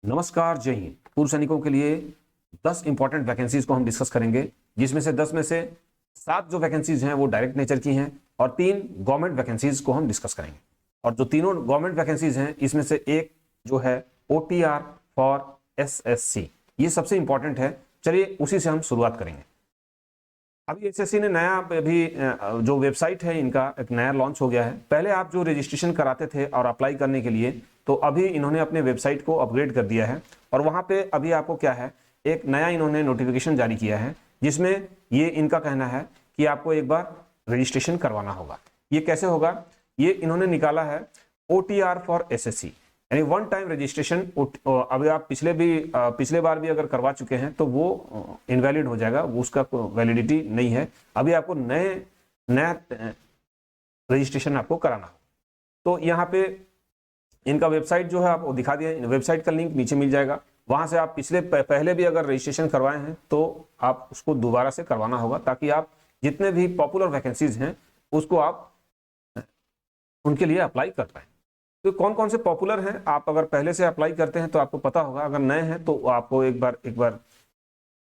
नमस्कार, जय हिंद। पूर्व सैनिकों के लिए 10 इंपॉर्टेंट वैकेंसीज को हम डिस्कस करेंगे, जिसमें से 10 में से 7 जो वैकेंसीज हैं वो डायरेक्ट नेचर की हैं और 3 गवर्नमेंट वैकेंसीज को हम डिस्कस करेंगे। और जो तीनों गवर्नमेंट वैकेंसीज हैं इसमें से एक जो है OTR फॉर SSC, ये सबसे इंपॉर्टेंट है। चलिए उसी से हम शुरुआत करेंगे। अभी SSC ने नया जो वेबसाइट है इनका एक नया लॉन्च हो गया है। पहले आप जो रजिस्ट्रेशन कराते थे और अप्लाई करने के लिए, तो अभी इन्होंने अपने वेबसाइट को अपग्रेड कर दिया है और वहां पे अभी आपको क्या है, एक नया इन्होंने नोटिफिकेशन जारी किया है जिसमें ये इनका कहना है कि आपको एक बार रजिस्ट्रेशन करवाना होगा। ये कैसे होगा, ये इन्होंने निकाला है OTR फॉर SSC, यानी वन टाइम रजिस्ट्रेशन। अभी आप पिछले बार भी अगर करवा चुके हैं तो वो इनवैलिड हो जाएगा, वो उसका वैलिडिटी नहीं है। अभी आपको नया रजिस्ट्रेशन आपको कराना हो। तो यहाँ पे इनका वेबसाइट जो है आपको दिखा दिया, वेबसाइट का लिंक नीचे मिल जाएगा। वहां से आप पहले भी अगर रजिस्ट्रेशन करवाए हैं तो आप उसको दोबारा से करवाना होगा, ताकि आप जितने भी पॉपुलर वैकेंसीज हैं उसको आप उनके लिए अप्लाई कर पाए। तो कौन कौन से पॉपुलर हैं, आप अगर पहले से अप्लाई करते हैं तो आपको पता होगा, अगर नए हैं तो आपको एक बार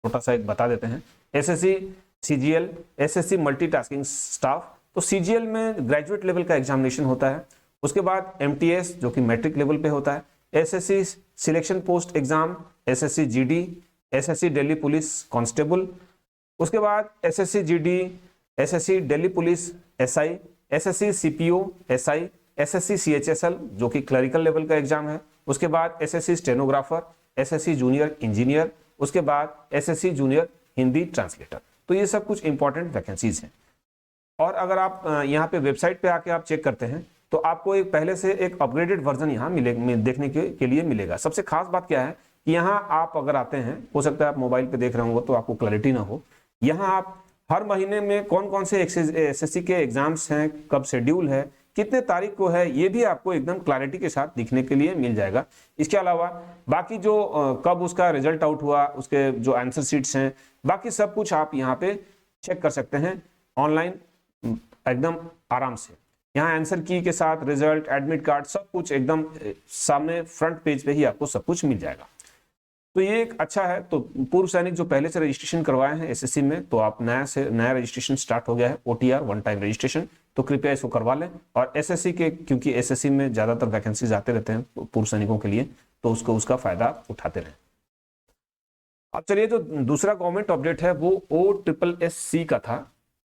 छोटा सा एक बता देते हैं। SSC CGL, SSC multitasking staff. तो CGL में ग्रेजुएट लेवल का एग्जामिनेशन होता है। उसके बाद MTS जो कि मैट्रिक लेवल पे होता है, SSC selection post exam, SSC GD, SSC Delhi police constable. उसके बाद SSC GD, SSC Delhi police SI, SSC CPO SI, SSC CHSL जो कि क्लरिकल लेवल का एग्जाम है। उसके बाद SSC stenographer, SSC junior engineer, उसके बाद SSC जूनियर हिंदी ट्रांसलेटर। तो ये सब कुछ इंपॉर्टेंट वैकेंसीज हैं। और अगर आप यहाँ पे वेबसाइट पे आके आप चेक करते हैं तो आपको एक पहले से एक अपग्रेडेड वर्जन यहाँ देखने के लिए मिलेगा। सबसे खास बात क्या है कि यहाँ आप अगर आते हैं, हो सकता है आप मोबाइल पे देख रहे होंगे तो आपको क्लैरिटी ना हो, यहाँ आप हर महीने में कौन कौन से SSC के एग्जाम्स हैं, कब शेड्यूल है, कितने तारीख को है, ये भी आपको एकदम क्लैरिटी के साथ दिखने के लिए मिल जाएगा। इसके अलावा बाकी जो कब उसका रिजल्ट आउट हुआ, उसके जो आंसर शीट्स हैं, बाकी सब कुछ आप यहाँ पे चेक कर सकते हैं ऑनलाइन एकदम आराम से। यहाँ आंसर की के साथ रिजल्ट, एडमिट कार्ड, सब कुछ एकदम सामने फ्रंट पेज पे ही आपको सब कुछ मिल जाएगा। तो ये एक अच्छा है। तो पूर्व सैनिक जो पहले से रजिस्ट्रेशन करवाए हैं SSC में, तो आप नया रजिस्ट्रेशन स्टार्ट हो गया है, OTR वन टाइम रजिस्ट्रेशन, तो कृपया इसको करवा लें। और SSC के, क्योंकि SSC में ज्यादातर वैकेंसीज आते रहते हैं पूर्व सैनिकों के लिए, तो उसका फायदा उठाते रहें। अब चलिए, जो दूसरा गवर्नमेंट अपडेट है वो OSSC का था।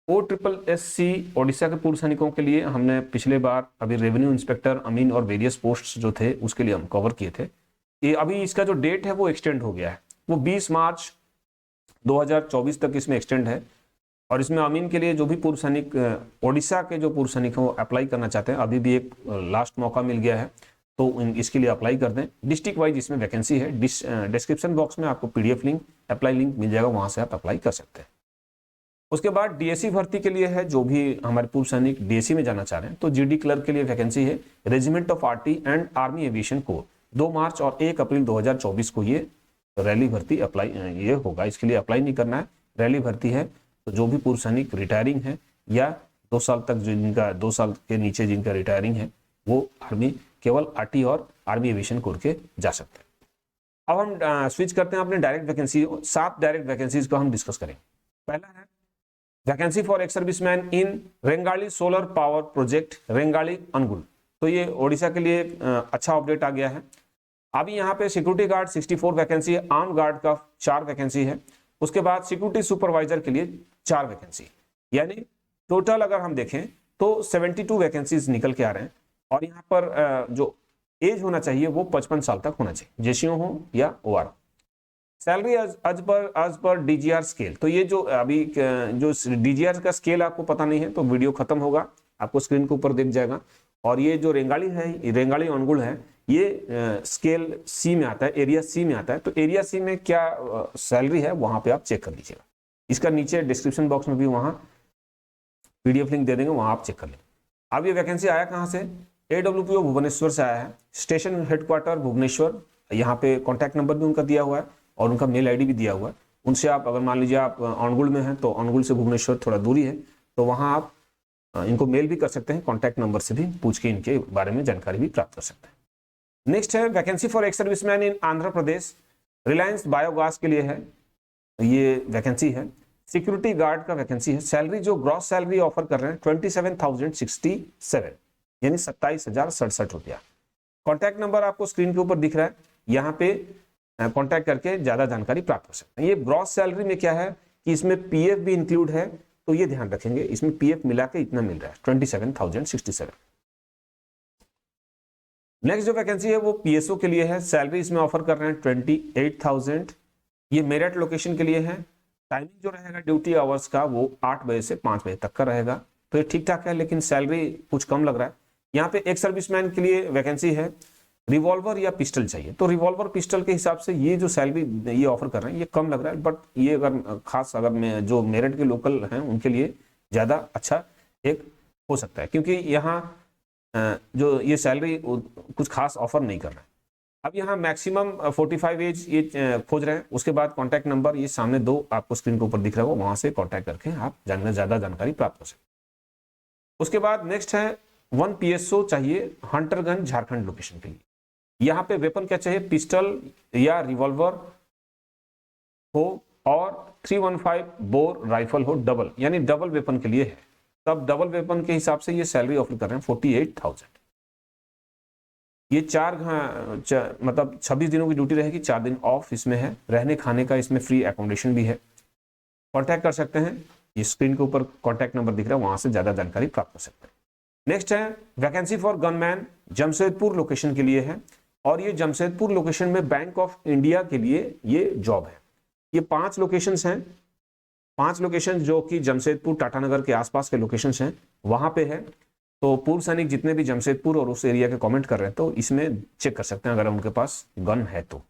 OSSC ओडिशा के पूर्व सैनिकों के लिए हमने पिछले बार अभी रेवेन्यू इंस्पेक्टर अमीन और वेरियस पोस्ट जो थे उसके लिए हम कवर किए थे। ये अभी इसका जो डेट है वो एक्सटेंड हो गया है, वो 20 मार्च 2024 तक इसमें एक्सटेंड है। और इसमें अमीन के लिए जो भी पूर्व सैनिक ओडिशा के जो पूर्व सैनिक हैं वो अप्लाई करना चाहते हैं, अभी भी एक लास्ट मौका मिल गया है, तो इसके लिए अप्लाई कर दें। डिस्ट्रिक्ट वाइज इसमें वैकेंसी है। डिस्क्रिप्शन बॉक्स में आपको PDF लिंक, अप्लाई लिंक मिल जाएगा, वहां से आप अप्लाई कर सकते हैं। उसके बाद DSC भर्ती के लिए है, जो भी हमारे पूर्व सैनिक DSC में जाना चाह रहे हैं, तो GD क्लर्क के लिए वैकेंसी है। Regiment of RT and army aviation core 2 मार्च और 1 अप्रैल 2024 को ये रैली भर्ती अप्लाई ये होगा। इसके लिए अप्लाई नहीं करना है, रैली भर्ती है। तो जो भी पूर्व सैनिक रिटायरिंग है या 2 साल तक जिनका 2 साल के नीचे जिनका रिटायरिंग है, वो आर्मी केवल RT और आर्मी एविएशन कोर के जा सकते हैं। अब हम स्विच करते हैं अपने डायरेक्ट वैकेंसी। 7 डायरेक्ट वैकेंसीज को हम डिस्कस करेंगे। पहला है vacancy for ex serviceman in Rengali solar power project Rengali Angul. तो ये ओडिशा के लिए अच्छा अपडेट आ गया है। अभी यहाँ पे सिक्योरिटी गार्ड 64 वैकेंसी है, आर्म गार्ड का 4 वैकेंसी है। उसके बाद सिक्योरिटी सुपरवाइजर के लिए 4 वैकेंसी, यानी टोटल अगर हम देखें तो 72 वैकेंसीज निकल के आ रहे हैं। और यहाँ पर जो एज होना चाहिए वो 55 साल तक होना चाहिए, JCO हो या OR। सैलरी आज पर DGR स्केल। तो ये जो अभी जो DGR का स्केल आपको पता नहीं है तो वीडियो खत्म होगा, आपको स्क्रीन के ऊपर दिख जाएगा। और ये जो रेंगाली है, रेंगाली अनुगुल है, ये स्केल C में आता है, एरिया C में आता है। तो एरिया C में क्या सैलरी है वहां पे आप चेक कर लीजिएगा। इसका नीचे डिस्क्रिप्शन बॉक्स में भी वहां PDF लिंक दे देंगे, वहां आप चेक कर लेंगे। अब ये वैकेंसी आया कहाँ से, AWPO भुवनेश्वर से आया है। स्टेशन हेडक्वार्टर भुवनेश्वर, यहाँ पे कॉन्टैक्ट नंबर भी उनका दिया हुआ है और उनका मेल ID भी दिया हुआ है। उनसे आप अगर मान लीजिए आप अनुगुल में हैं तो अनुगुल से भुवनेश्वर थोड़ा दूरी है, तो वहां आप इनको मेल भी कर सकते हैं, कॉन्टैक्ट नंबर से भी पूछ के इनके बारे में जानकारी भी प्राप्त कर सकते हैं। नेक्स्ट है vacancy for ex serviceman in Andhra Pradesh, Reliance biogas के लिए है ये वैकेंसी है। सिक्योरिटी गार्ड का वैकेंसी है। सैलरी जो ग्रॉस सैलरी ऑफर कर रहे हैं 27,067 यानी 27,067 रुपया। कॉन्टैक्ट नंबर आपको स्क्रीन के ऊपर दिख रहा है, यहाँ पे कॉन्टैक्ट करके ज्यादा जानकारी प्राप्त कर सकते हैं। ये ग्रॉस सैलरी में क्या है कि इसमें पीएफ भी इंक्लूड है, तो ये ध्यान रखेंगे, इसमें पीएफ मिला के इतना मिल रहा है 27,067। नेक्स्ट जो वैकेंसी है वो पीएसओ के लिए है। सैलरी इसमें ऑफर कर रहे हैं 28,000। ये मेरठ लोकेशन के लिए है। टाइमिंग जो रहेगा ड्यूटी आवर्स का वो 8 बजे से 5 बजे तक का रहेगा, तो ये ठीक ठाक है, लेकिन सैलरी कुछ कम लग रहा है। यहाँ पे एक सर्विसमैन के लिए वैकेंसी है, रिवॉल्वर या पिस्टल चाहिए, तो रिवॉल्वर पिस्टल के हिसाब से ये जो सैलरी ये ऑफर कर रहे हैं ये कम लग रहा है, बट ये अगर खास अगर जो मेरठ के लोकल हैं उनके लिए ज्यादा अच्छा एक हो सकता है, क्योंकि यहाँ जो ये सैलरी कुछ खास ऑफर नहीं कर रहा है। अब यहाँ मैक्सिमम 45 एज ये खोज रहे हैं। उसके बाद कॉन्टैक्ट नंबर ये सामने दो आपको स्क्रीन के ऊपर दिख रहा है, वहां से कॉन्टैक्ट करके आप ज्यादा जानकारी प्राप्त कर सकते हैं। उसके बाद नेक्स्ट है 1 PSO चाहिए हंटरगंज झारखंड लोकेशन के लिए। यहाँ पे वेपन क्या चाहिए, पिस्टल या रिवॉल्वर हो और 315 बोर राइफल हो, डबल यानी डबल वेपन के लिए है। तब डबल वेपन के हिसाब से ये सैलरी ऑफर कर रहे हैं 48,000। ये मतलब 26 दिनों की ड्यूटी रहेगी, 4 दिन ऑफ इसमें है। रहने खाने का इसमें फ्री एकोमोडेशन भी है। कॉन्टैक्ट कर सकते हैं, ये स्क्रीन के ऊपर कॉन्टैक्ट नंबर दिख रहा है, वहां से ज्यादा जानकारी प्राप्त कर सकते हैं। नेक्स्ट है vacancy for gunman, Jamshedpur location के लिए है, और ये जमशेदपुर लोकेशन में बैंक ऑफ इंडिया के लिए ये जॉब है। ये 5 लोकेशंस हैं, 5 लोकेशन जो कि जमशेदपुर टाटानगर के आसपास के लोकेशंस हैं वहां पे है। तो पूर्व सैनिक जितने भी जमशेदपुर और उस एरिया के कमेंट कर रहे हैं तो इसमें चेक कर सकते हैं अगर उनके पास गन है तो।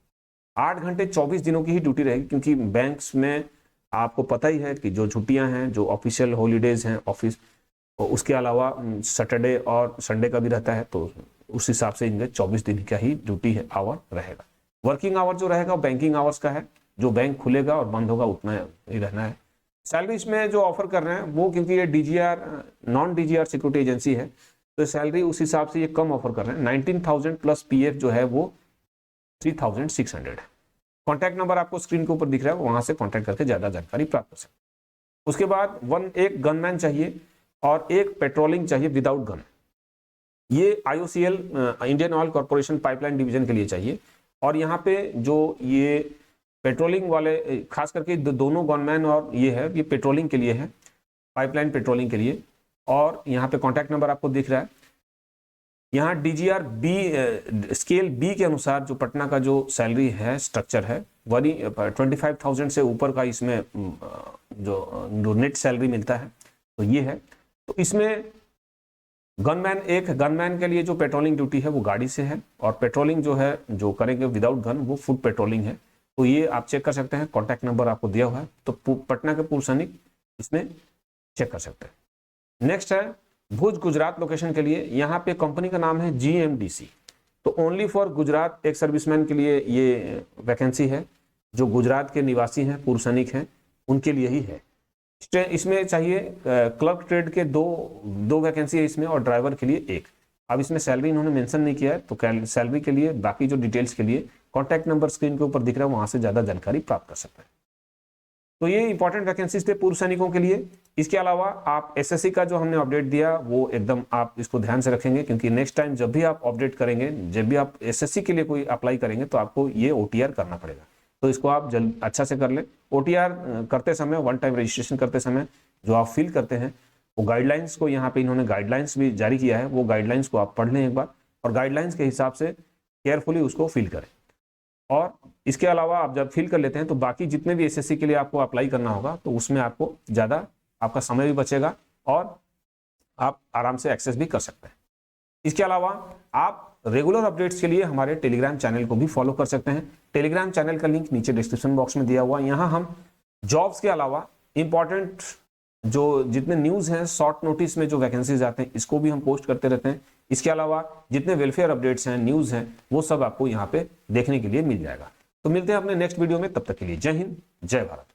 8 घंटे 24 दिनों की ही ड्यूटी रहेगी, क्योंकि बैंक्स में आपको पता ही है कि जो छुट्टियां हैं, जो ऑफिशियल हॉलीडेज हैं ऑफिस, उसके अलावा सैटरडे और संडे का भी रहता है, तो उस हिसाब से इनके 24 दिन का ही ड्यूटी है आवर रहेगा। वर्किंग आवर जो रहेगा बैंकिंग आवर्स का है, जो बैंक खुलेगा और बंद होगा उतना ही रहना है। सैलरी इसमें जो ऑफर कर रहे हैं वो, क्योंकि ये DGR non DGR security agency है, तो सैलरी उस हिसाब से ये कम ऑफर कर रहे हैं। 19,000 प्लस PF जो है वो 3,600 है। कॉन्टैक्ट नंबर आपको स्क्रीन के ऊपर दिख रहा है, वहां से कॉन्टैक्ट करके ज्यादा जानकारी प्राप्त कर सकते हैं। उसके बाद एक गनमैन चाहिए और एक पेट्रोलिंग चाहिए विदाउट गन। ये IOCL Indian oil corporation pipeline division के लिए चाहिए। और यहाँ पे जो ये पेट्रोलिंग वाले खास करके दोनों गनमैन और ये है, ये पेट्रोलिंग के लिए है, पाइपलाइन पेट्रोलिंग के लिए। और यहाँ पे कॉन्टैक्ट नंबर आपको दिख रहा है। यहाँ DGR B स्केल B के अनुसार जो पटना का जो सैलरी है स्ट्रक्चर है वही 25,000 से ऊपर का इसमें जो नेट सैलरी मिलता है, तो ये है। तो इसमें गनमैन के लिए जो पेट्रोलिंग ड्यूटी है वो गाड़ी से है, और पेट्रोलिंग जो है जो करेंगे विदाउट गन वो फुट पेट्रोलिंग है। तो ये आप चेक कर सकते हैं, कॉन्टैक्ट नंबर आपको दिया हुआ है, तो पटना के पूर्व सैनिक इसमें चेक कर सकते हैं। नेक्स्ट है भुज गुजरात लोकेशन के लिए। यहाँ पे कंपनी का नाम है GMDC। तो ओनली फॉर गुजरात एक सर्विसमैन के लिए ये वैकेंसी है, जो गुजरात के निवासी हैं, पूर्व सैनिक हैं, उनके लिए ही है। इसमें चाहिए क्लर्क ट्रेड के दो वैकेंसी है इसमें, और ड्राइवर के लिए एक। अब इसमें सैलरी इन्होंने मेंशन नहीं किया है, तो सैलरी के लिए बाकी जो डिटेल्स के लिए कॉन्टैक्ट नंबर स्क्रीन के ऊपर दिख रहा है, वहां से ज्यादा जानकारी प्राप्त कर सकते हैं। तो ये इंपॉर्टेंट वैकेंसीज थे पूर्व सैनिकों के लिए। इसके अलावा आप SSC का जो हमने अपडेट दिया वो एकदम आप इसको ध्यान से रखेंगे, क्योंकि नेक्स्ट टाइम जब भी आप अपडेट करेंगे, जब भी आप SSC के लिए कोई अप्लाई करेंगे तो आपको ये OTR करना पड़ेगा। तो इसको आप अच्छा से कर ले। OTR करते समय, वन टाइम रजिस्ट्रेशन करते समय जो आप फिल करते हैं वो गाइडलाइंस को, यहाँ पे इन्होंने गाइडलाइंस भी जारी किया है, वो गाइडलाइंस को आप पढ़ लें एक बार, और गाइडलाइंस के हिसाब से केयरफुली उसको फिल करें। और इसके अलावा आप जब फिल कर लेते हैं तो बाकी जितने भी SSC के लिए आपको अप्लाई करना होगा तो उसमें आपको ज़्यादा आपका समय भी बचेगा और आप आराम से एक्सेस भी कर सकते हैं। इसके अलावा आप रेगुलर अपडेट्स के लिए हमारे टेलीग्राम चैनल को भी फॉलो कर सकते हैं। टेलीग्राम चैनल का लिंक नीचे डिस्क्रिप्शन बॉक्स में दिया हुआ है। यहाँ हम जॉब्स के अलावा इंपॉर्टेंट जो जितने न्यूज़ हैं, शॉर्ट नोटिस में जो वैकेंसीज आते हैं, इसको भी हम पोस्ट करते रहते हैं। इसके अलावा जितने वेलफेयर अपडेट्स हैं, न्यूज़ हैं, वो सब आपको यहाँ पे देखने के लिए मिल जाएगा। तो मिलते हैं अपने नेक्स्ट वीडियो में, तब तक के लिए जय हिंद, जय भारत।